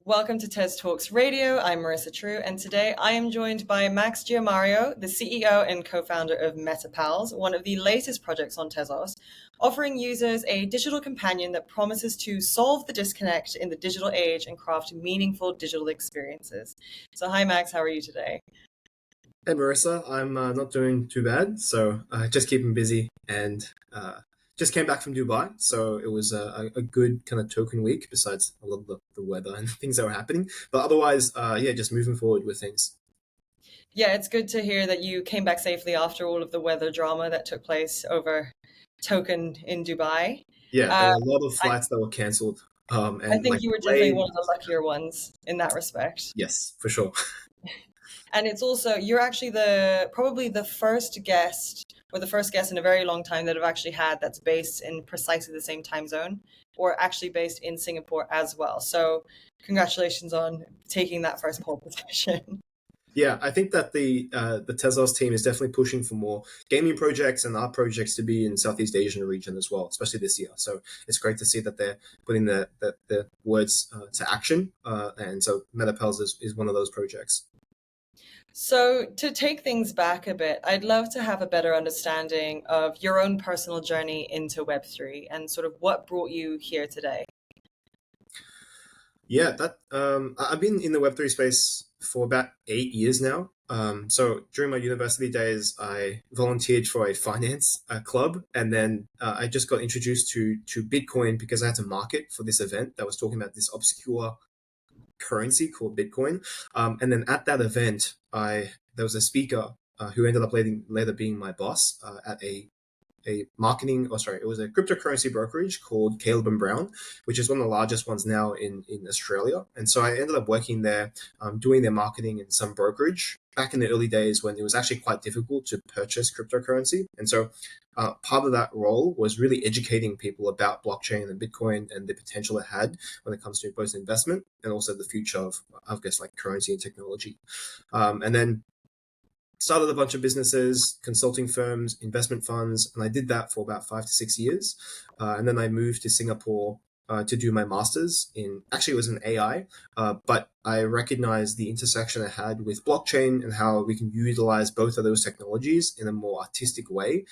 Welcome to TES Talks Radio. I'm Marissa True, and today I am joined by Max Giammario, the CEO and co-founder of MetaPals, one of the latest projects on Tezos, offering users a digital companion that promises to solve the disconnect in the digital age and craft meaningful digital experiences. So hi Max, how are you today? Hey Marissa, I'm not doing too bad, so just keeping busy and just came back from Dubai, so it was a good kind of token week besides a lot of the weather and things that were happening. But otherwise, yeah, just moving forward with things. Yeah, it's good to hear that you came back safely after all of the weather drama that took place over Token in Dubai. Yeah, there Uh, were a lot of I, flights that were cancelled, I and think like you were definitely delayed. one of the luckier ones in that respect. Yes, for sure. And it's also, you're actually the probably the first guest or the first guest in a very long time that I've actually had that's based in precisely the same time zone or actually based in Singapore as well. So congratulations on taking that first pole position. Yeah, I think that the Tezos team is definitely pushing for more gaming projects and art projects to be in Southeast Asian region as well, especially this year. So it's great to see that they're putting the words to action. And so MetaPals is one of those projects. So to take things back a bit, I'd love to have a better understanding of your own personal journey into Web3 and sort of what brought you here today. Yeah, that I've been in the Web3 space for about 8 years now. So during my university days, I volunteered for a finance club, and then I just got introduced to Bitcoin because I had to market for this event that was talking about this obscure currency called Bitcoin. And then at that event, I there was a speaker who ended up later being my boss at a marketing, oh sorry, it was a cryptocurrency brokerage called Caleb and Brown, which is one of the largest ones now in Australia. And so I ended up working there, doing their marketing and some brokerage back in the early days when it was actually quite difficult to purchase cryptocurrency. And so part of that role was really educating people about blockchain and Bitcoin and the potential it had when it comes to both investment and also the future of, I guess, like currency and technology. And then started a bunch of businesses, consulting firms, investment funds, and I did that for about 5 to 6 years. And then I moved to Singapore to do my master's in, actually, it was in AI, but I recognized the intersection I had with blockchain and how we can utilize both of those technologies in a more artistic way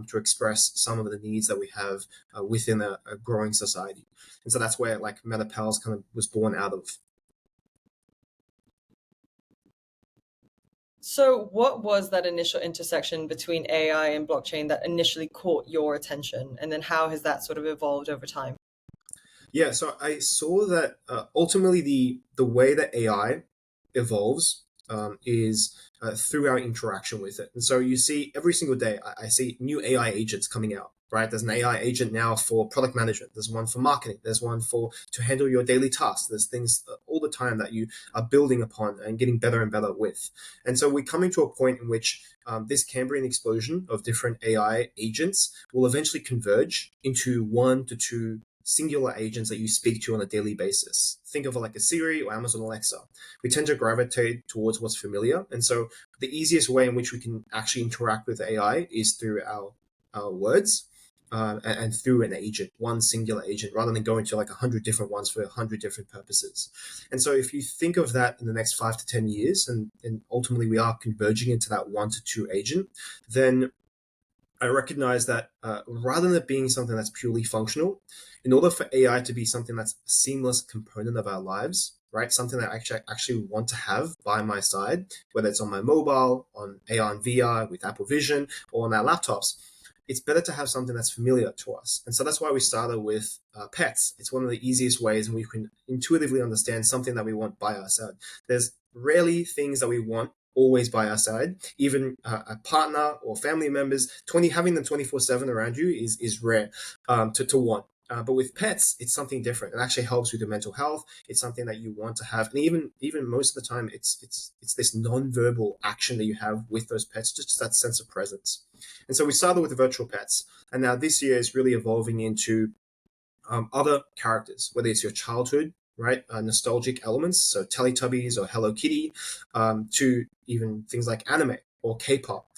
to express some of the needs that we have within a growing society. And so that's where like MetaPals kind of was born out of. So, what was that initial intersection between AI and blockchain that initially caught your attention? And then how has that sort of evolved over time? Yeah, so I saw that ultimately the way that AI evolves is through our interaction with it. And so you see every single day, I see new AI agents coming out. Right, there's an AI agent now for product management. There's one for marketing. There's one for to handle your daily tasks. There's things all the time that you are building upon and getting better and better with. And so we're coming to a point in which this Cambrian explosion of different AI agents will eventually converge into one to two singular agents that you speak to on a daily basis. Think of it like a Siri or Amazon Alexa. We tend to gravitate towards what's familiar. And so the easiest way in which we can actually interact with AI is through our words and through an agent, one singular agent, rather than going to like 100 different ones for 100 different purposes. And so if you think of that in the next 5 to 10 years, and ultimately we are converging into that one to two agent, then I recognize that rather than it being something that's purely functional, in order for AI to be something that's a seamless component of our lives, right? Something that I actually want to have by my side, whether it's on my mobile, on AR and VR with Apple Vision, or on our laptops, it's better to have something that's familiar to us. And so that's why we started with pets. It's one of the easiest ways, and we can intuitively understand something that we want by our side. There's rarely things that we want always by our side. Even a partner or family members, having them 24/7 around you is rare to want. But with pets, it's something different. It actually helps with your mental health. It's something that you want to have, and even most of the time, it's this non-verbal action that you have with those pets, just that sense of presence. And so we started with the virtual pets, and now this year is really evolving into other characters, whether it's your childhood, right, nostalgic elements, so Teletubbies or Hello Kitty, to even things like anime or K-pop.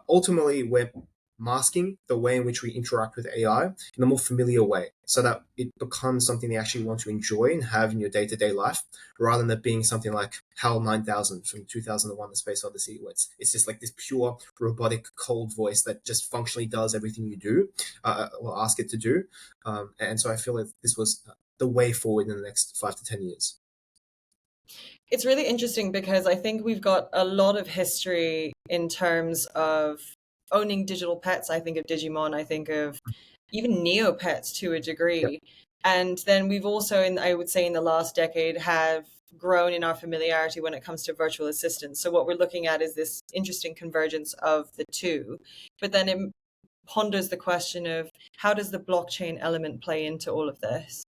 Ultimately, we're masking the way in which we interact with AI in a more familiar way so that it becomes something you actually want to enjoy and have in your day-to-day life rather than it being something like HAL 9000 from 2001 The Space Odyssey, where it's just like this pure robotic cold voice that just functionally does everything you do or ask it to do. And so I feel like this was the way forward in the next 5 to 10 years. It's really interesting because I think we've got a lot of history in terms of owning digital pets. I think of Digimon, I think of even Neopets to a Yep. degree. And then we've also, I would say, in the last decade, have grown in our familiarity when it comes to virtual assistants. So what we're looking at is this interesting convergence of the two. But then it ponders the question of how does the blockchain element play into all of this?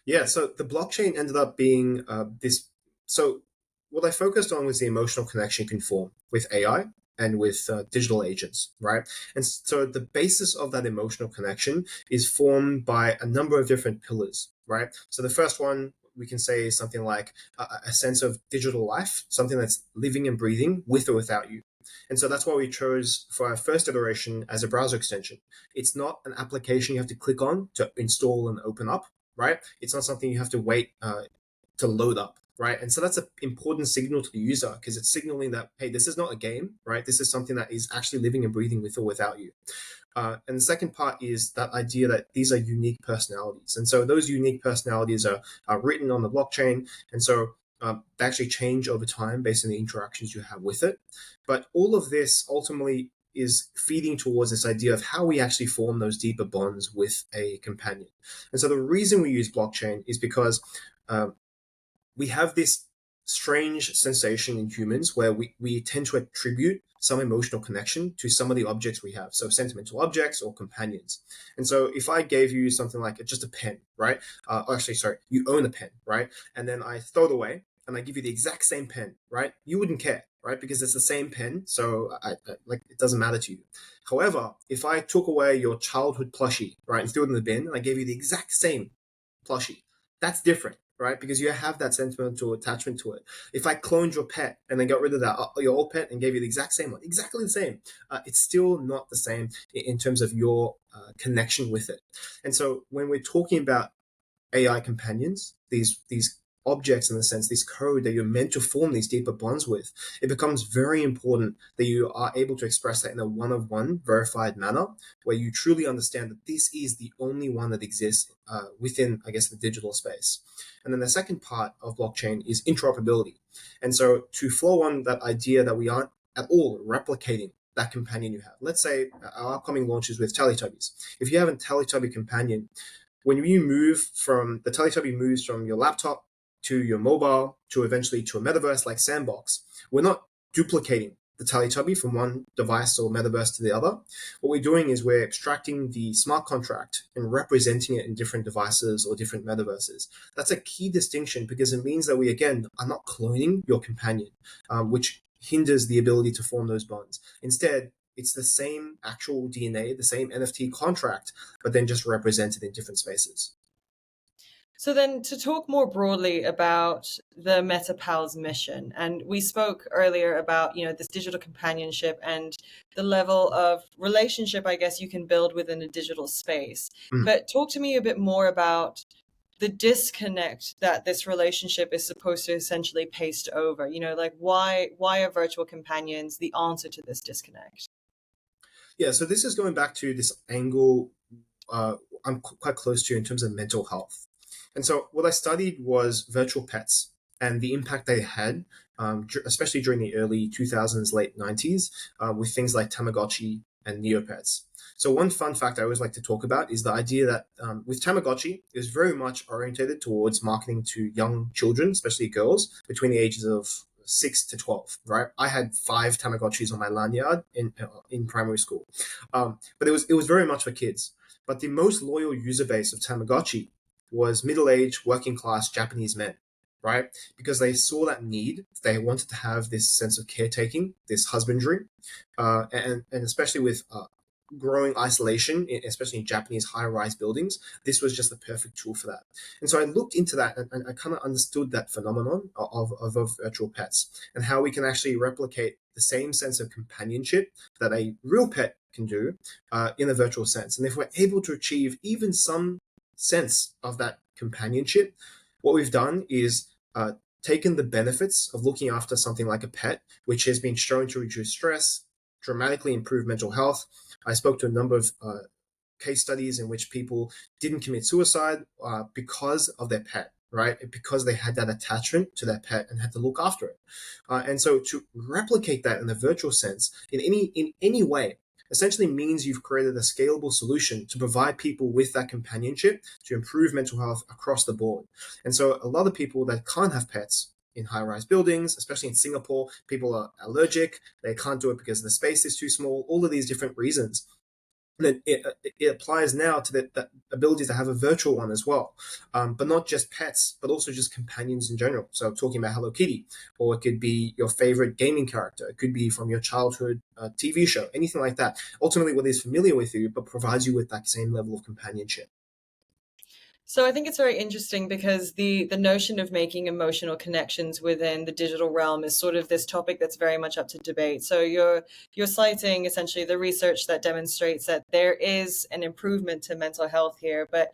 Yeah, so the blockchain ended up being this. So what I focused on was the emotional connection you can form with AI and with digital agents, right? And so the basis of that emotional connection is formed by a number of different pillars, right? So the first one we can say is something like a sense of digital life, something that's living and breathing with or without you. And so that's why we chose for our first iteration as a browser extension. It's not an application you have to click on to install and open up, right? It's not something you have to wait to load up, right? And so that's an important signal to the user because it's signaling that, hey, this is not a game, right? This is something that is actually living and breathing with or without you. And the second part is that idea that these are unique personalities. And so those unique personalities are written on the blockchain. And so they actually change over time based on the interactions you have with it. But all of this ultimately is feeding towards this idea of how we actually form those deeper bonds with a companion. And so the reason we use blockchain is because uh, we have this strange sensation in humans where we tend to attribute some emotional connection to some of the objects we have. So sentimental objects or companions. And so if I gave you something like just a pen, right? Actually, sorry, you own a pen, right? And then I throw it away and I give you the exact same pen, right? You wouldn't care, right? Because it's the same pen. So like it doesn't matter to you. However, if I took away your childhood plushie, right, and threw it in the bin and I gave you the exact same plushie, that's different, right? Because you have that sentimental attachment to it. If I cloned your pet and then got rid of that your old pet and gave you the exact same one, exactly the same, it's still not the same in terms of your connection with it. And so when we're talking about AI companions, these objects in the sense, this code that you're meant to form these deeper bonds with, it becomes very important that you are able to express that in a one-of-one verified manner, where you truly understand that this is the only one that exists within, I guess, the digital space. And then the second part of blockchain is interoperability. And so to flow on that idea that we aren't at all replicating that companion you have. Let's say our upcoming launches with Teletubbies. If you have a Teletubby companion, when you move from the Teletubby moves from your laptop to your mobile to eventually to a metaverse like Sandbox, we're not duplicating the Teletubby from one device or metaverse to the other. What we're doing is we're abstracting the smart contract and representing it in different devices or different metaverses. That's a key distinction because it means that we, again, are not cloning your companion, which hinders the ability to form those bonds. Instead, it's the same actual DNA, the same NFT contract, but then just represented in different spaces. So then to talk more broadly about the MetaPals mission, and we spoke earlier about, this digital companionship and the level of relationship, I guess, you can build within a digital space. Mm. But talk to me a bit more about the disconnect that this relationship is supposed to essentially paste over. Like why are virtual companions the answer to this disconnect? Yeah, so this is going back to this angle uh, I'm quite close to in terms of mental health. And so what I studied was virtual pets and the impact they had, especially during the early 2000s, late 90s, with things like Tamagotchi and Neopets. So one fun fact I always like to talk about is the idea that with Tamagotchi, it was very much orientated towards marketing to young children, especially girls, between the ages of 6 to 12. Right, I had 5 Tamagotchis on my lanyard in primary school, but it was very much for kids. But the most loyal user base of Tamagotchi was middle-aged, working-class Japanese men, right? Because they saw that need. They wanted to have this sense of caretaking, this husbandry, and especially with growing isolation, especially in Japanese high-rise buildings, this was just the perfect tool for that. And so I looked into that, and I kind of understood that phenomenon of virtual pets and how we can actually replicate the same sense of companionship that a real pet can do in a virtual sense. And if we're able to achieve even some sense of that companionship, what we've done is taken the benefits of looking after something like a pet, which has been shown to reduce stress, dramatically improve mental health. I spoke to a number of case studies in which people didn't commit suicide because of their pet, right? Because they had that attachment to their pet and had to look after it. And so to replicate that in the virtual sense in any way essentially means you've created a scalable solution to provide people with that companionship to improve mental health across the board. And so a lot of people that can't have pets in high-rise buildings, especially in Singapore, people are allergic, they can't do it because the space is too small, all of these different reasons. And it applies now to the ability to have a virtual one as well, but not just pets, but also just companions in general. So talking about Hello Kitty, or it could be your favorite gaming character. It could be from your childhood TV show, anything like that. Ultimately, what is familiar with you, but provides you with that same level of companionship. So I think it's very interesting because the notion of making emotional connections within the digital realm is sort of this topic that's very much up to debate. So you're citing essentially the research that demonstrates that there is an improvement to mental health here, but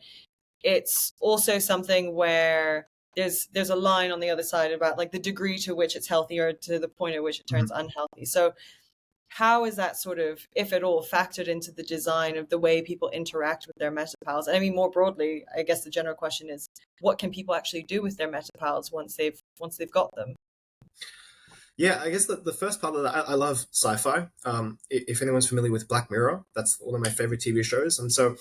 it's also something where there's a line on the other side about like the degree to which it's healthy or to the point at which it turns unhealthy. So how is that sort of, if at all, factored into the design of the way people interact with their MetaPals? And I mean, more broadly, I guess the general question is, what can people actually do with their MetaPals once they've got them? Yeah, I guess the first part of that, I love sci-fi. If anyone's familiar with Black Mirror, that's one of my favorite TV shows. And so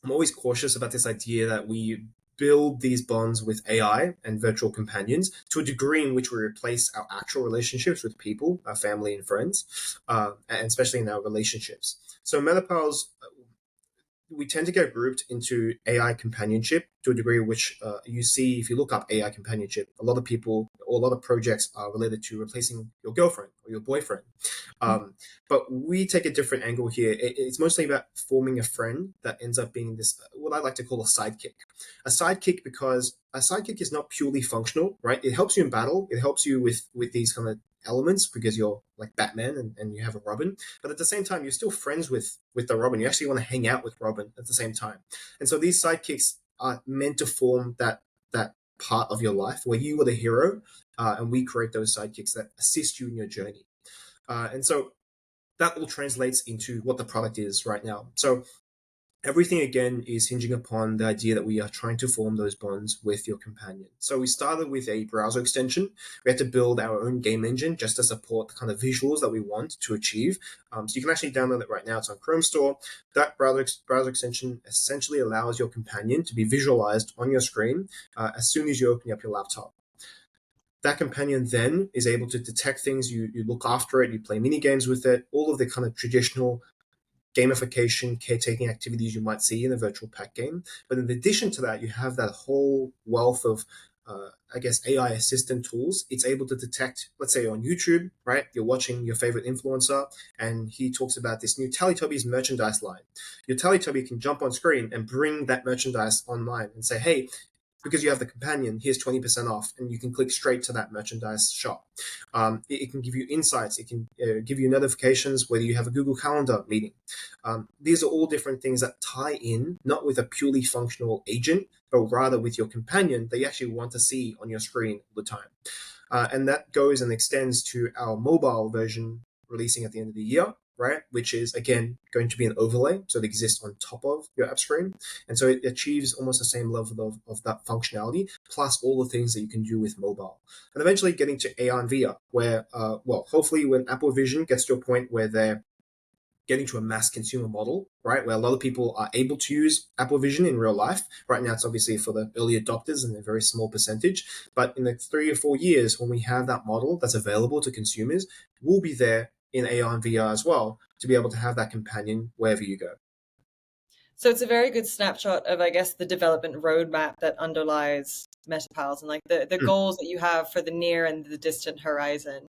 I'm always cautious about this idea that we build these bonds with AI and virtual companions to a degree in which we replace our actual relationships with people, our family and friends, and especially in our relationships. So MetaPals, we tend to get grouped into AI companionship to a degree which you see if you look up AI companionship. A lot of people or a lot of projects are related to replacing your girlfriend or your boyfriend. But we take a different angle here. It's mostly about forming a friend that ends up being this, what I like to call a sidekick. A sidekick because a sidekick is not purely functional, right? It helps you in battle. It helps you with these kind of elements because you're like Batman and you have a Robin, but at the same time you're still friends with the Robin. You actually want to hang out with Robin at the same time, and so these sidekicks are meant to form that part of your life where you are the hero, and we create those sidekicks that assist you in your journey, and so that all translates into what the product is right now. So everything again is hinging upon the idea that we are trying to form those bonds with your companion. So we started with a browser extension. We had to build our own game engine just to support the kind of visuals that we want to achieve. So you can actually download it right now. It's on Chrome Store. That browser extension essentially allows your companion to be visualized on your screen as soon as you open up your laptop. That companion then is able to detect things, you look after it, you play mini games with it, all of the kind of traditional gamification, caretaking activities you might see in a virtual pet game. But in addition to that, you have that whole wealth of, I guess, AI assistant tools. It's able to detect, let's say on YouTube, right? You're watching your favorite influencer and he talks about this new Teletubbies merchandise line. Your Teletubby can jump on screen and bring that merchandise online and say, hey, because you have the companion, here's 20% off, and you can click straight to that merchandise shop. It can give you insights. It can give you notifications whether you have a Google Calendar meeting. These are all different things that tie in, not with a purely functional agent, but rather with your companion that you actually want to see on your screen all the time. And that goes and extends to our mobile version releasing at the end of the year, right? Which is, again, going to be an overlay. So it exists on top of your app screen. And so it achieves almost the same level of that functionality, plus all the things that you can do with mobile. And eventually getting to AR and VR, where, hopefully when Apple Vision gets to a point where they're getting to a mass consumer model, right? Where a lot of people are able to use Apple Vision in real life. Right now, it's obviously for the early adopters and a very small percentage. But in the 3 or 4 years, when we have that model that's available to consumers, we'll be there in AR and VR as well to be able to have that companion wherever you go. So it's a very good snapshot of, I guess, the development roadmap that underlies MetaPals and like the goals that you have for the near and the distant horizon.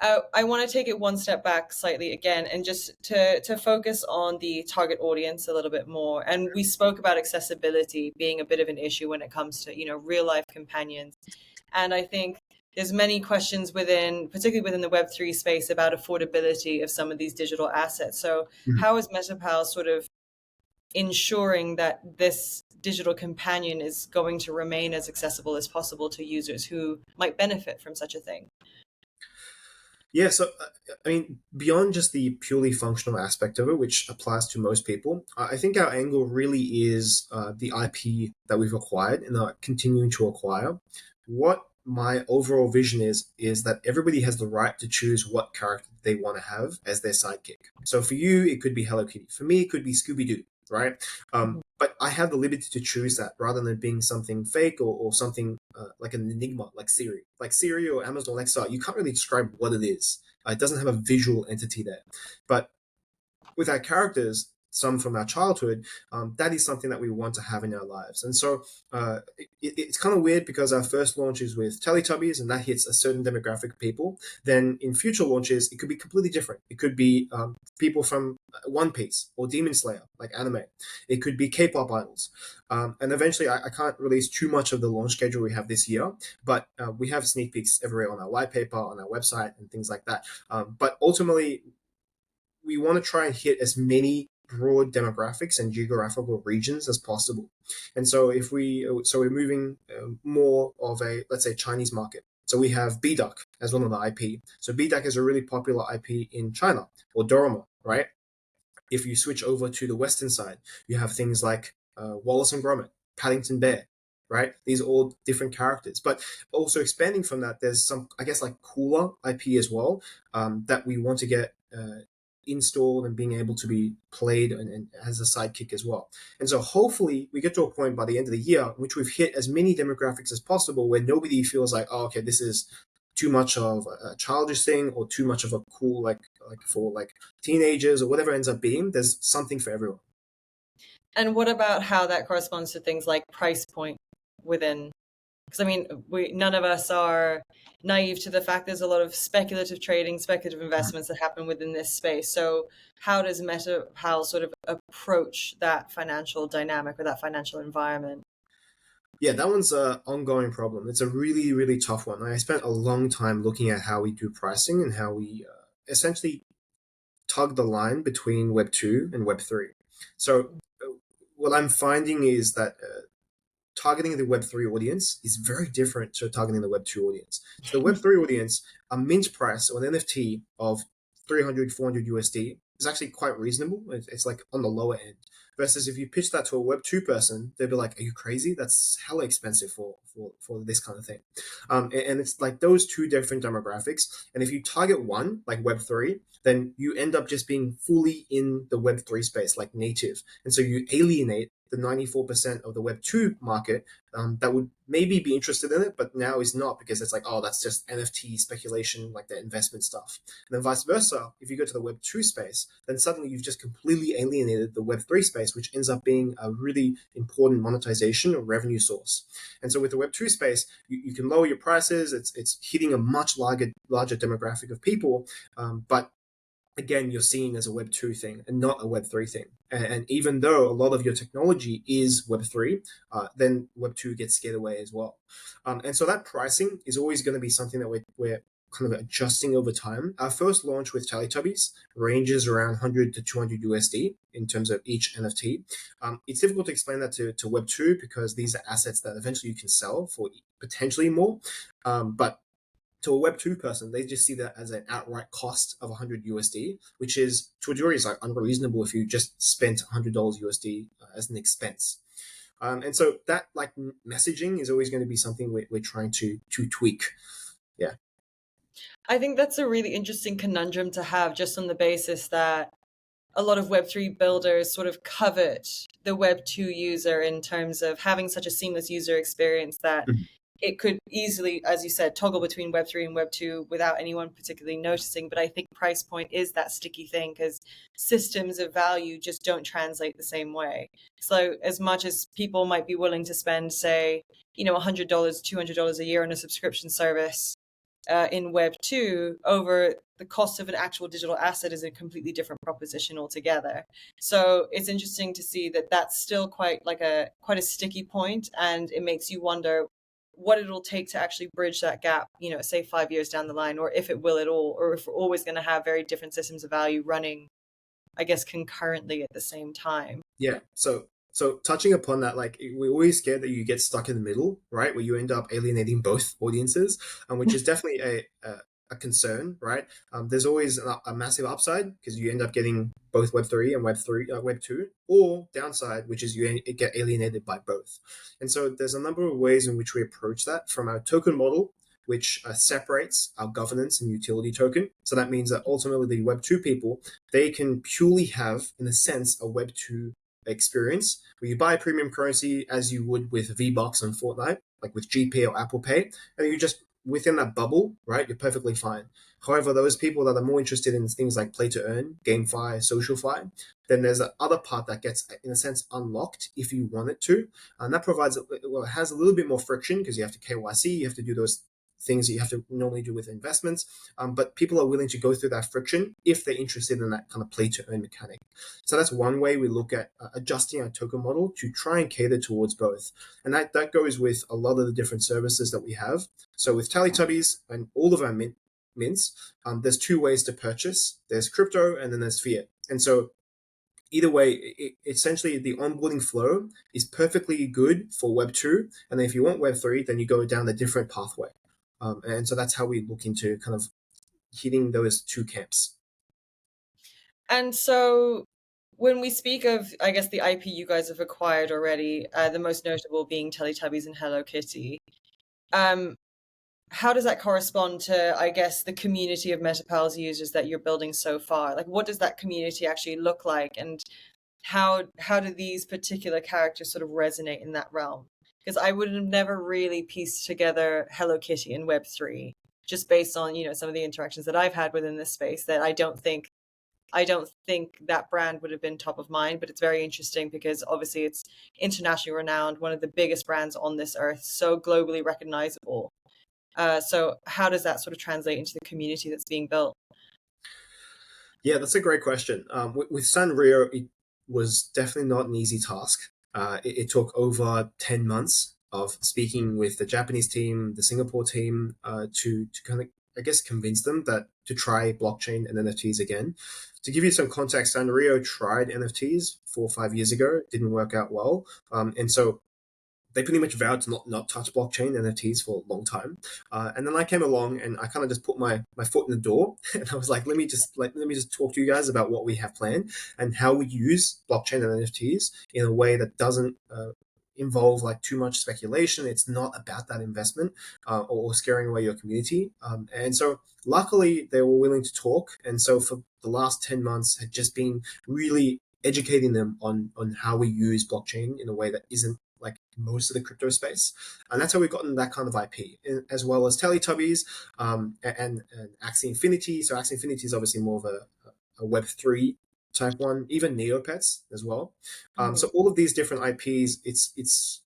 I want to take it one step back slightly again and just to focus on the target audience a little bit more. And we spoke about accessibility being a bit of an issue when it comes to, real life companions. And I think there's many questions within, particularly within the Web3 space, about affordability of some of these digital assets. So Mhm. how is MetaPal sort of ensuring that this digital companion is going to remain as accessible as possible to users who might benefit from such a thing? Yeah, so I mean, beyond just the purely functional aspect of it, which applies to most people, I think our angle really is the IP that we've acquired and are continuing to acquire. What my overall vision is that everybody has the right to choose what character they want to have as their sidekick. So for you, it could be Hello Kitty. For me, it could be Scooby Doo, right? But I have the liberty to choose that rather than being something fake or something like an enigma, like Siri. Like Siri or Amazon Alexa, you can't really describe what it is. It doesn't have a visual entity there. But with our characters, some from our childhood, that is something that we want to have in our lives. And so it's kind of weird because our first launch is with Teletubbies and that hits a certain demographic of people. Then in future launches, it could be completely different. It could be people from One Piece or Demon Slayer, like anime. It could be K-pop idols. And eventually, I can't release too much of the launch schedule we have this year, but we have sneak peeks everywhere on our white paper, on our website, and things like that. But ultimately, we want to try and hit as many broad demographics and geographical regions as possible. And so we're moving more of a, let's say, Chinese market. So we have BDuck as one of the IP. So BDuck is a really popular IP in China, or Dorama, right? If you switch over to the Western side, you have things like Wallace and Gromit, Paddington Bear, right? These are all different characters. But also expanding from that, there's some, I guess, like cooler IP as well that we want to get installed and being able to be played and as a sidekick as well. And so hopefully we get to a point by the end of the year in which we've hit as many demographics as possible where nobody feels like, oh, okay, this is too much of a childish thing or too much of a cool like for like teenagers or whatever it ends up being. There's something for everyone. And what about how that corresponds to things like price point within? Because I mean, we none of us are naive to the fact there's a lot of speculative trading, speculative investments that happen within this space. So how does MetaPal sort of approach that financial dynamic or that financial environment? Yeah, that one's an ongoing problem. It's a really, really tough one. I spent a long time looking at how we do pricing and how we essentially tug the line between Web 2 and Web 3. So, what I'm finding is that targeting the Web3 audience is very different to targeting the Web2 audience. So, the Web3 audience, a mint price or an NFT of 300, 400 USD is actually quite reasonable. It's like on the lower end. Versus if you pitch that to a Web2 person, they'd be like, "Are you crazy? That's hella expensive for this kind of thing." And it's like those two different demographics. And if you target one, like Web3, then you end up just being fully in the Web3 space, like native. And so you alienate the 94% of the Web2 market that would maybe be interested in it, but now is not because it's like, oh, that's just NFT speculation, like the investment stuff. And then vice versa, if you go to the Web2 space, then suddenly you've just completely alienated the Web3 space, which ends up being a really important monetization or revenue source. And so with the Web2 space, you can lower your prices. It's hitting a much larger demographic of people, but again, you're seeing as a Web 2 thing and not a Web 3 thing. And even though a lot of your technology is Web 3, then Web 2 gets scared away as well. And so that pricing is always going to be something that we're kind of adjusting over time. Our first launch with Teletubbies ranges around 100 to 200 USD in terms of each NFT. It's difficult to explain that to Web 2 because these are assets that eventually you can sell for potentially more. But to a Web 2 person, they just see that as an outright cost of 100 USD, which is to a degree is like unreasonable if you just spent $100 USD as an expense. And so that like messaging is always going to be something we're trying to tweak. Yeah. I think that's a really interesting conundrum to have just on the basis that a lot of Web3 builders sort of covet the Web2 user in terms of having such a seamless user experience that Mhm. it could easily, as you said, toggle between Web3 and Web2 without anyone particularly noticing. But I think price point is that sticky thing because systems of value just don't translate the same way. So as much as people might be willing to spend, say, $100, $200 a year on a subscription service, in Web 2 over the cost of an actual digital asset is a completely different proposition altogether. So it's interesting to see that that's still quite a sticky point, and it makes you wonder what it'll take to actually bridge that gap, say 5 years down the line, or if it will at all, or if we're always going to have very different systems of value running, I guess, concurrently at the same time. Yeah. So touching upon that, like we're always scared that you get stuck in the middle, right, where you end up alienating both audiences, which is definitely a concern, right? There's always a massive upside because you end up getting both Web3 and Web2, or downside, which is you get alienated by both. And so there's a number of ways in which we approach that from our token model, which separates our governance and utility token. So that means that ultimately the Web2 people, they can purely have, in a sense, a Web2 experience where you buy premium currency as you would with V-Bucks and Fortnite, like with GP or Apple Pay, and you just within that bubble, right, you're perfectly fine. However, those people that are more interested in things like play to earn, GameFi, SocialFi, then there's the other part that gets, in a sense, unlocked if you want it to. And that provides, well, it has a little bit more friction because you have to KYC, you have to do those things that you have to normally do with investments. But people are willing to go through that friction if they're interested in that kind of play to earn mechanic. So that's one way we look at adjusting our token model to try and cater towards both. And that goes with a lot of the different services that we have. So with Teletubbies and all of our mints, there's two ways to purchase. There's crypto and then there's fiat. And so either way, essentially the onboarding flow is perfectly good for Web 2. And then if you want Web 3, then you go down a different pathway. And so that's how we look into kind of hitting those two camps. And so when we speak of, I guess, the IP you guys have acquired already, the most notable being Teletubbies and Hello Kitty, how does that correspond to, I guess, the community of MetaPals users that you're building so far? Like, what does that community actually look like, and how do these particular characters sort of resonate in that realm? Because I would have never really pieced together Hello Kitty in Web3 just based on, some of the interactions that I've had within this space, that I don't think that brand would have been top of mind. But it's very interesting because obviously it's internationally renowned, one of the biggest brands on this earth, so globally recognizable. So how does that sort of translate into the community that's being built? Yeah, that's a great question. With Sanrio, it was definitely not an easy task. It took over 10 months of speaking with the Japanese team, the Singapore team, to kind of, I guess, convince them that to try blockchain and NFTs again. To give you some context, Sanrio tried NFTs 4 or 5 years ago. It didn't work out well. And so they pretty much vowed to not touch blockchain NFTs for a long time. And then I came along and I kind of just put my foot in the door and I was like, let me just talk to you guys about what we have planned and how we use blockchain and NFTs in a way that doesn't involve like too much speculation. It's not about that investment or scaring away your community. And so luckily they were willing to talk. And so for the last 10 months had just been really educating them on how we use blockchain in a way that isn't like most of the crypto space. And that's how we've gotten that kind of IP, as well as Teletubbies and Axie Infinity. So Axie Infinity is obviously more of a Web3 type one, even Neopets as well. So all of these different IPs, it's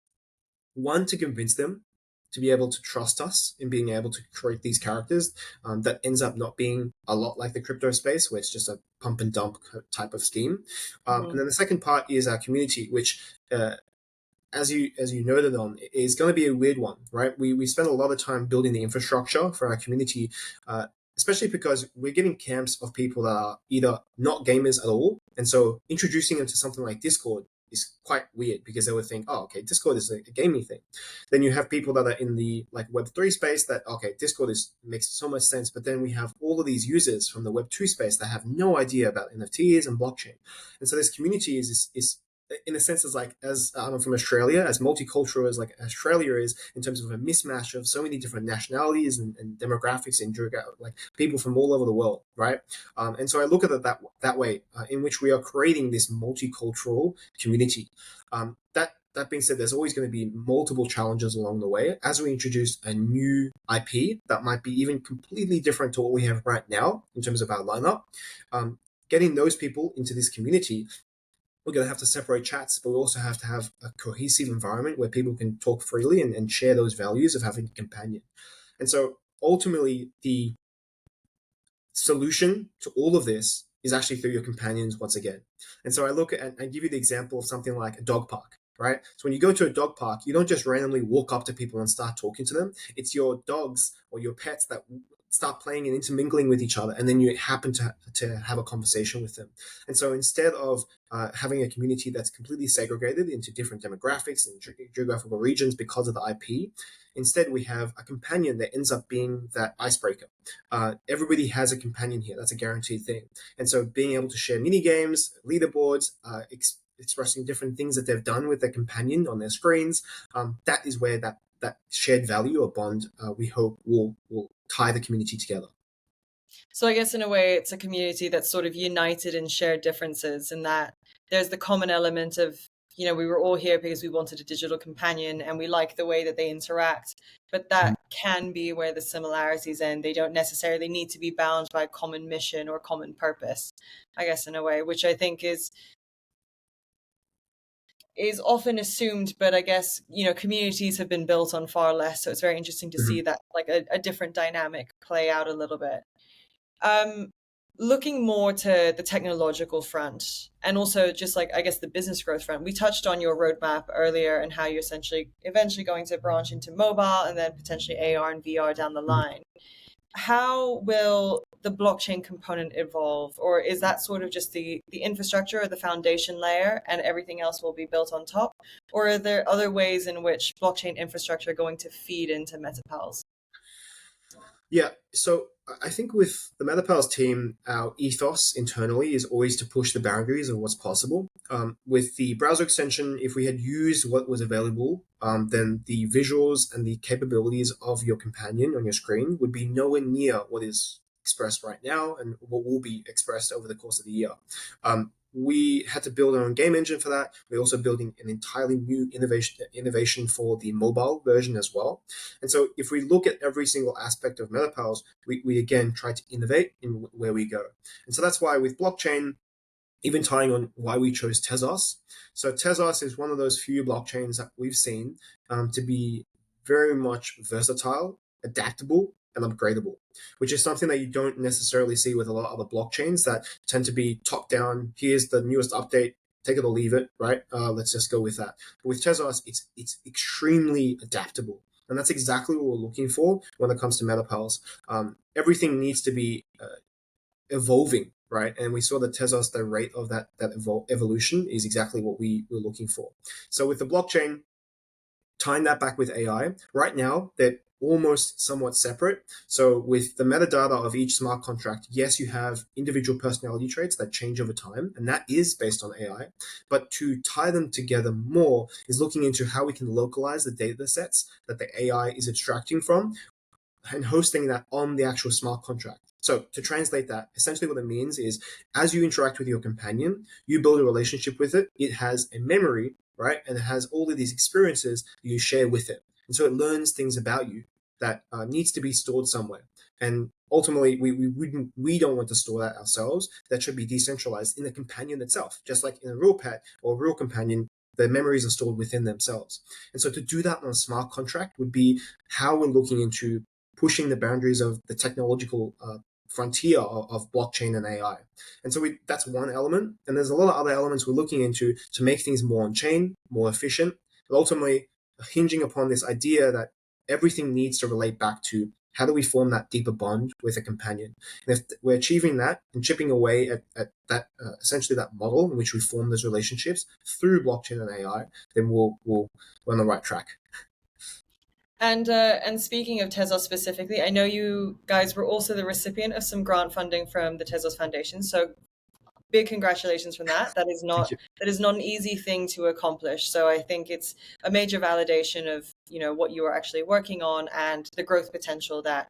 one to convince them to be able to trust us in being able to create these characters that ends up not being a lot like the crypto space where it's just a pump and dump type of scheme. And then the second part is our community, which as you noted on, is going to be a weird one, right? We spend a lot of time building the infrastructure for our community, especially because we're getting camps of people that are either not gamers at all, and so introducing them to something like Discord is quite weird because they would think, oh, okay, Discord is a gaming thing. Then you have people that are in the like Web3 space that, okay, Discord makes so much sense, but then we have all of these users from the Web2 space that have no idea about NFTs and blockchain, and so this community is in a sense, as I'm from Australia, as multicultural as like Australia is, in terms of a mismatch of so many different nationalities and demographics and like people from all over the world, right? And so I look at it that way, in which we are creating this multicultural community. That that being said, there's always going to be multiple challenges along the way as we introduce a new IP that might be even completely different to what we have right now in terms of our lineup. Getting those people into this community, we're going to have to separate chats, but we also have to have a cohesive environment where people can talk freely and share those values of having a companion. And so ultimately, the solution to all of this is actually through your companions once again. And so I look at and give you the example of something like a dog park, right? So when you go to a dog park, you don't just randomly walk up to people and start talking to them. It's your dogs or your pets that start playing and intermingling with each other, and then you happen to have a conversation with them. And so instead of having a community that's completely segregated into different demographics and geographical regions because of the IP, instead we have a companion that ends up being that icebreaker. Everybody has a companion here. That's a guaranteed thing. And so being able to share mini games, leaderboards, expressing different things that they've done with their companion on their screens, that is where that shared value or bond we hope will tie the community together. So I guess in a way, it's a community that's sort of united in shared differences, and that there's the common element of, we were all here because we wanted a digital companion and we like the way that they interact. But that can be where the similarities end. They don't necessarily need to be bound by a common mission or common purpose, I guess, in a way, which I think is often assumed, but I guess, communities have been built on far less. So it's very interesting to see that like a different dynamic play out a little bit. Looking more to the technological front and also just like, I guess, the business growth front, we touched on your roadmap earlier and how you're eventually going to branch into mobile and then potentially AR and VR down the line. How will the blockchain component evolve, or is that sort of just the infrastructure or the foundation layer and everything else will be built on top? Or are there other ways in which blockchain infrastructure are going to feed into MetaPals? Yeah, so I think with the MetaPals team, our ethos internally is always to push the boundaries of what's possible. With the browser extension, if we had used what was available, then the visuals and the capabilities of your companion on your screen would be nowhere near what is expressed right now and what will be expressed over the course of the year. We had to build our own game engine for that. We're also building an entirely new innovation for the mobile version as well. And so if we look at every single aspect of MetaPals, we again try to innovate in where we go. And so that's why with blockchain, even tying on why we chose Tezos. So Tezos is one of those few blockchains that we've seen to be very much versatile, adaptable, and upgradable, which is something that you don't necessarily see with a lot of other blockchains that tend to be top down. Here's the newest update, take it or leave it, right? Let's just go with that. But with Tezos, it's extremely adaptable. And that's exactly what we're looking for when it comes to MetaPals. Everything needs to be evolving, right? And we saw that Tezos, the rate of that evolution is exactly what we were looking for. So with the blockchain, tying that back with AI, right now they're almost somewhat separate. So with the metadata of each smart contract, yes, you have individual personality traits that change over time, and that is based on AI. But to tie them together more is looking into how we can localize the data sets that the AI is abstracting from and hosting that on the actual smart contract. So to translate that, essentially what it means is as you interact with your companion, you build a relationship with it. It has a memory, right? And it has all of these experiences you share with it. And so it learns things about you that needs to be stored somewhere. And ultimately, we don't want to store that ourselves. That should be decentralized in the companion itself. Just like in a real pet or a real companion, the memories are stored within themselves. And so to do that on a smart contract would be how we're looking into pushing the boundaries of the technological frontier of blockchain and AI. And so that's one element. And there's a lot of other elements we're looking into to make things more on-chain, more efficient, but ultimately hinging upon this idea that everything needs to relate back to how do we form that deeper bond with a companion. And if we're achieving that and chipping away at that, essentially that model in which we form those relationships through blockchain and AI, then we're on the right track. And speaking of Tezos specifically, I know you guys were also the recipient of some grant funding from the Tezos Foundation. So big congratulations from that. That is not an easy thing to accomplish. So I think it's a major validation of, what you are actually working on and the growth potential that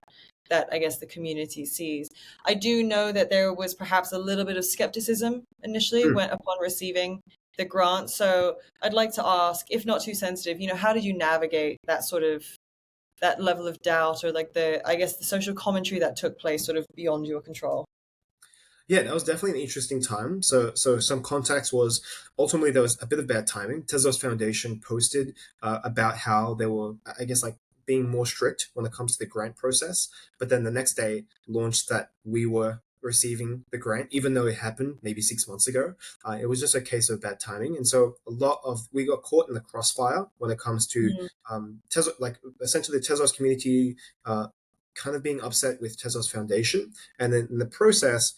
I guess the community sees. I do know that there was perhaps a little bit of skepticism initially when upon receiving the grant. So I'd like to ask, if not too sensitive, how did you navigate that sort of that level of doubt, or like I guess the social commentary that took place sort of beyond your control? Yeah, that was definitely an interesting time. So some context was ultimately there was a bit of bad timing. Tezos Foundation posted about how they were, I guess, like being more strict when it comes to the grant process. But then the next day launched that we were receiving the grant, even though it happened maybe 6 months ago. It was just a case of bad timing, and so a lot of we got caught in the crossfire when it comes to Tezos, like essentially the Tezos community. Kind of being upset with Tezos Foundation, and then in the process,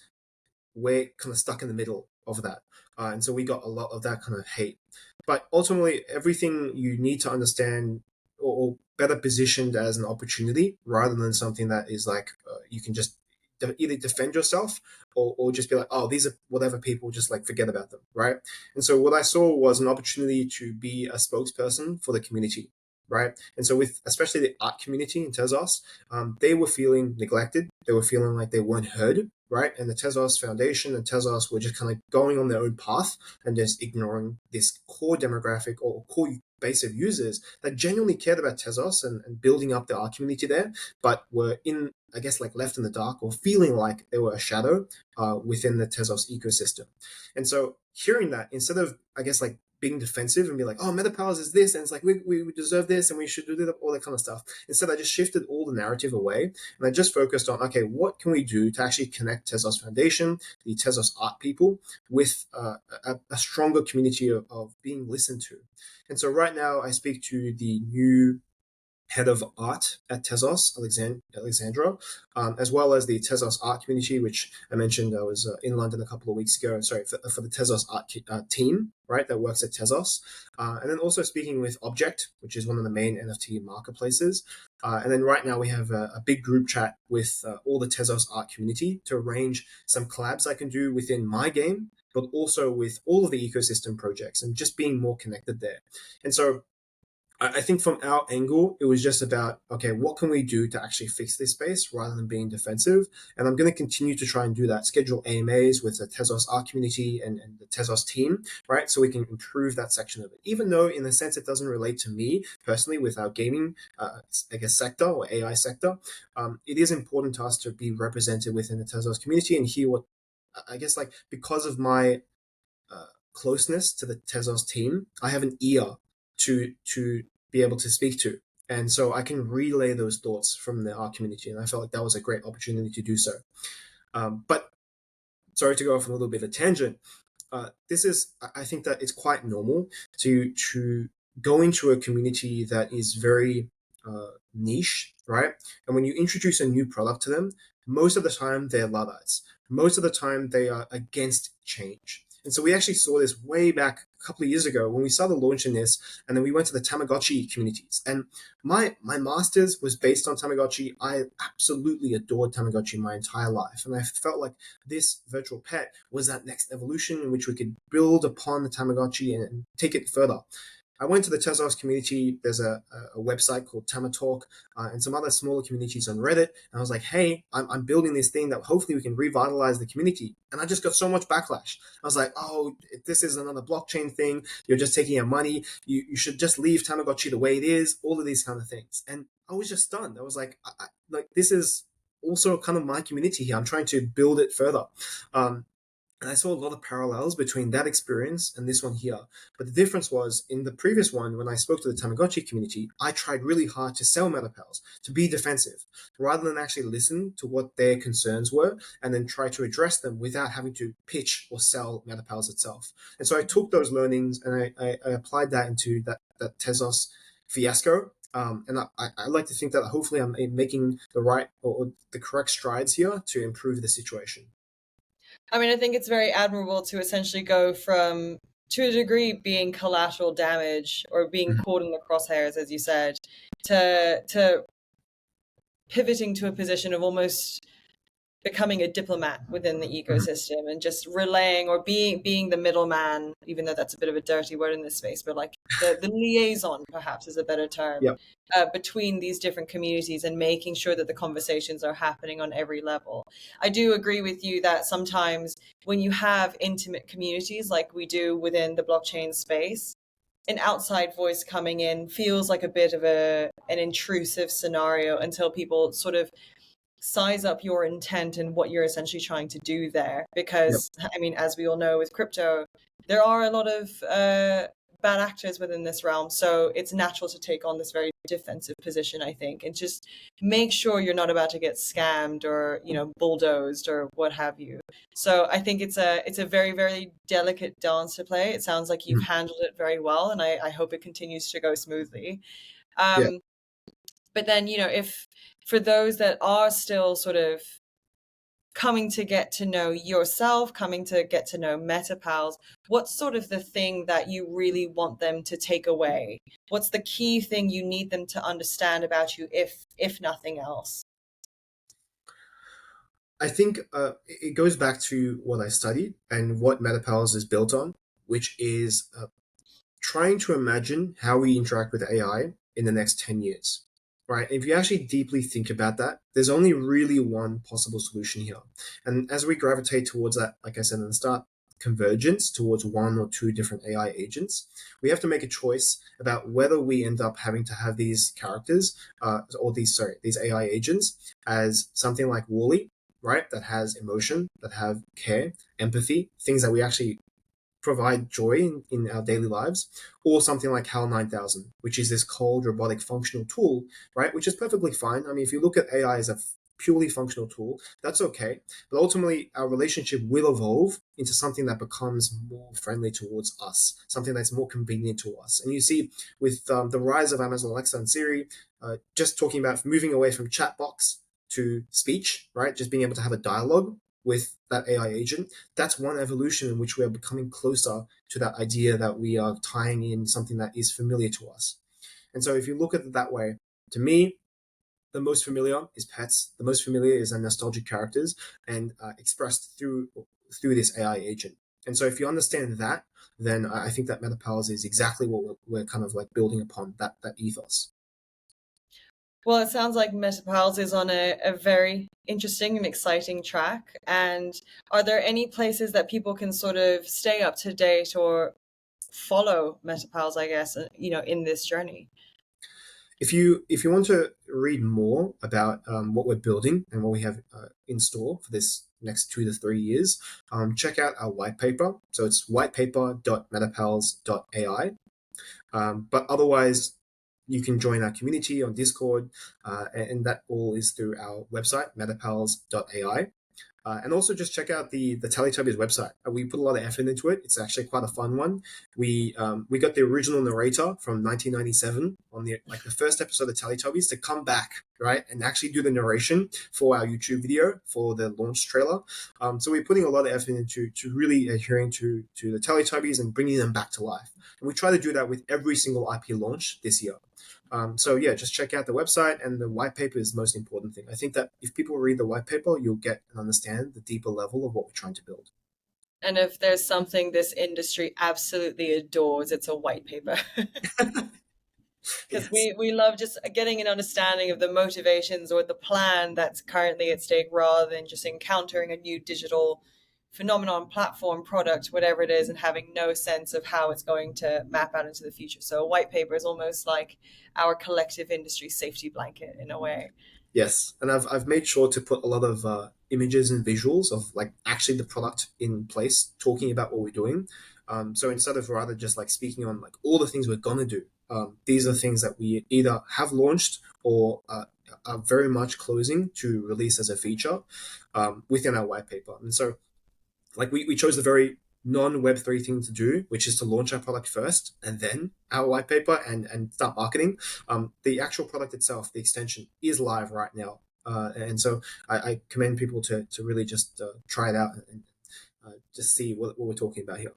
we're kind of stuck in the middle of that. And so we got a lot of that kind of hate. But ultimately, everything you need to understand or better positioned as an opportunity rather than something that is like you can just either defend yourself or just be like, oh, these are whatever people, just like forget about them, right? And so what I saw was an opportunity to be a spokesperson for the community, right? And so with especially the art community in Tezos, they were feeling neglected. They were feeling like they weren't heard, right? And the Tezos Foundation and Tezos were just kind of going on their own path and just ignoring this core demographic or core base of users that genuinely cared about Tezos and building up the art community there, but were in, I guess, like left in the dark or feeling like they were a shadow within the Tezos ecosystem. And so hearing that, instead of, I guess, like being defensive and be like, oh, MetaPals is this, and it's like we deserve this and we should do that, all that kind of stuff. Instead, I just shifted all the narrative away and I just focused on, okay, what can we do to actually connect Tezos Foundation, the Tezos art people, with a stronger community of being listened to. And so right now, I speak to the new head of art at Tezos, Alexandra, as well as the Tezos art community, which I mentioned I was in London a couple of weeks ago. Sorry, for the Tezos art team, right, that works at Tezos. And then also speaking with Object, which is one of the main NFT marketplaces. And then right now we have a big group chat with all the Tezos art community to arrange some collabs I can do within my game, but also with all of the ecosystem projects and just being more connected there. And so I think from our angle, it was just about, okay, what can we do to actually fix this space rather than being defensive? And I'm going to continue to try and do that, schedule AMAs with the Tezos art community and the Tezos team, right? So we can improve that section of it. Even though in a sense it doesn't relate to me personally with our gaming, I guess, sector or AI sector, it is important to us to be represented within the Tezos community and hear what, I guess, like because of my closeness to the Tezos team, I have an ear to be able to speak to. And so I can relay those thoughts from the art community. And I felt like that was a great opportunity to do so. But sorry to go off on a little bit of a tangent. This is, I think that it's quite normal to go into a community that is very niche, right? And when you introduce a new product to them, most of the time they're Luddites. Most of the time they are against change. And so we actually saw this way back a couple of years ago when we started launching this, and then we went to the Tamagotchi communities. And my master's was based on Tamagotchi. I absolutely adored Tamagotchi my entire life, and I felt like this virtual pet was that next evolution in which we could build upon the Tamagotchi and take it further. I went to the Tezos community. There's a website called Tamatalk and some other smaller communities on Reddit. And I was like, hey, I'm building this thing that hopefully we can revitalize the community. And I just got so much backlash. I was like, oh, this is another blockchain thing. You're just taking our money. You should just leave Tamagotchi the way it is. All of these kind of things. And I was just stunned. I was like, this is also kind of my community here. I'm trying to build it further. And I saw a lot of parallels between that experience and this one here. But the difference was in the previous one, when I spoke to the Tamagotchi community, I tried really hard to sell MetaPals, to be defensive, rather than actually listen to what their concerns were and then try to address them without having to pitch or sell MetaPals itself. And so I took those learnings and I applied that into that Tezos fiasco. And I like to think that hopefully I'm making the right or the correct strides here to improve the situation. I mean, I think it's very admirable to essentially go from, to a degree, being collateral damage or being caught in the crosshairs, as you said, to pivoting to a position of almost becoming a diplomat within the Mhm. ecosystem and just relaying or being the middleman, even though that's a bit of a dirty word in this space, but like the liaison perhaps is a better term, Yep. between these different communities and making sure that the conversations are happening on every level. I do agree with you that sometimes when you have intimate communities like we do within the blockchain space, an outside voice coming in feels like a bit of an intrusive scenario until people sort of size up your intent and what you're essentially trying to do there. Yep. Because, I mean, as we all know with crypto, there are a lot of bad actors within this realm. So it's natural to take on this very defensive position, I think, and just make sure you're not about to get scammed or, bulldozed or what have you. So I think it's a very, very delicate dance to play. It sounds like you've Mhm. handled it very well, and I hope it continues to go smoothly. Yeah. Um, but then, if for those that are still sort of coming to get to know yourself, coming to get to know MetaPals, what's sort of the thing that you really want them to take away? What's the key thing you need them to understand about you, if nothing else? I think it goes back to what I studied and what MetaPals is built on, which is trying to imagine how we interact with AI in the next 10 years. Right? If you actually deeply think about that, there's only really one possible solution here. And as we gravitate towards that, like I said in the start, convergence towards one or two different AI agents, we have to make a choice about whether we end up having to have these characters, or these AI agents as something like Wally, right? That has emotion, that have care, empathy, things that we actually provide joy in our daily lives, or something like HAL 9000, which is this cold robotic functional tool, right? Which is perfectly fine. I mean, if you look at AI as a purely functional tool, that's okay. But ultimately, our relationship will evolve into something that becomes more friendly towards us, something that's more convenient to us. And you see, with the rise of Amazon Alexa and Siri, just talking about moving away from chat box to speech, right? Just being able to have a dialogue with that AI agent, that's one evolution in which we are becoming closer to that idea that we are tying in something that is familiar to us. And so if you look at it that way, to me, the most familiar is pets. The most familiar is nostalgic characters and expressed through this AI agent. And so if you understand that, then I think that MetaPals is exactly what we're kind of like building upon that ethos. Well, it sounds like MetaPals is on a very interesting and exciting track. And are there any places that people can sort of stay up to date or follow MetaPals, I guess, in this journey? If you want to read more about what we're building and what we have in store for this next 2 to 3 years, check out our white paper. So it's whitepaper.metapals.ai. But otherwise, you can join our community on Discord, and that all is through our website, metapals.ai. And also just check out the Teletubbies website. We put a lot of effort into it. It's actually quite a fun one. We got the original narrator from 1997 on the first episode of Teletubbies to come back, right, and actually do the narration for our YouTube video for the launch trailer. So we're putting a lot of effort into really adhering to the Teletubbies and bringing them back to life. And we try to do that with every single IP launch this year. So yeah, just check out the website, and the white paper is the most important thing. I think that if people read the white paper, you'll get and understand the deeper level of what we're trying to build. And if there's something this industry absolutely adores, it's a white paper. Because Yes. we love just getting an understanding of the motivations or the plan that's currently at stake rather than just encountering a new digital phenomenon, platform, product, whatever it is, and having no sense of how it's going to map out into the future. So a white paper is almost like our collective industry safety blanket in a way. Yes, and I've made sure to put a lot of images and visuals of like actually the product in place, talking about what we're doing. So instead of rather just like speaking on like all the things we're gonna do, these are things that we either have launched or are very much closing to release as a feature within our white paper. And so like we chose the very non Web3 thing to do, which is to launch our product first and then our white paper and start marketing. The actual product itself, the extension, is live right now. And so I commend people to really just try it out and just see what we're talking about here.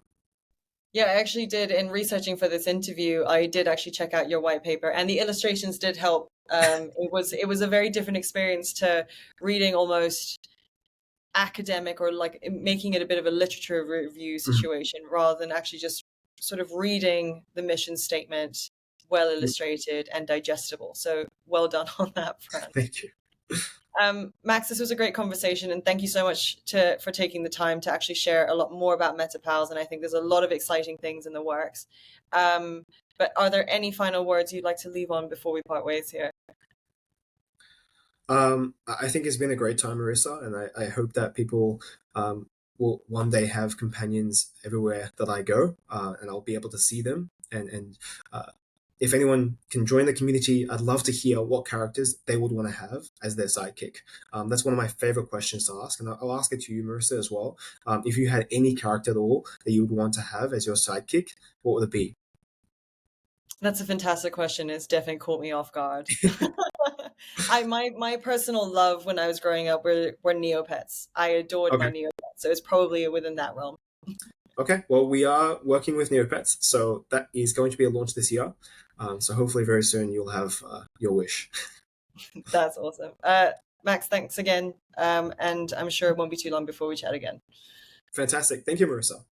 Yeah, I actually did in researching for this interview. I did actually check out your white paper, and the illustrations did help. It was a very different experience to reading almost academic or like making it a bit of a literature review situation rather than actually just sort of reading the mission statement, well illustrated and digestible. So well done on that front. Thank you. Max, this was a great conversation, and thank you so much for taking the time to actually share a lot more about MetaPals. And I think there's a lot of exciting things in the works. But are there any final words you'd like to leave on before we part ways here? I think it's been a great time, Marissa, and I hope that people will one day have companions everywhere that I go, and I'll be able to see them. And if anyone can join the community, I'd love to hear what characters they would want to have as their sidekick. That's one of my favorite questions to ask, and I'll ask it to you, Marissa, as well. If you had any character at all that you would want to have as your sidekick, what would it be? That's a fantastic question. It's definitely caught me off guard. My personal love when I was growing up were Neopets. I adored my Okay. Neopets, so it's probably within that realm. Okay, well, we are working with Neopets, so that is going to be a launch this year. So hopefully, very soon you'll have your wish. That's awesome. Max, thanks again, and I'm sure it won't be too long before we chat again. Fantastic. Thank you, Marissa.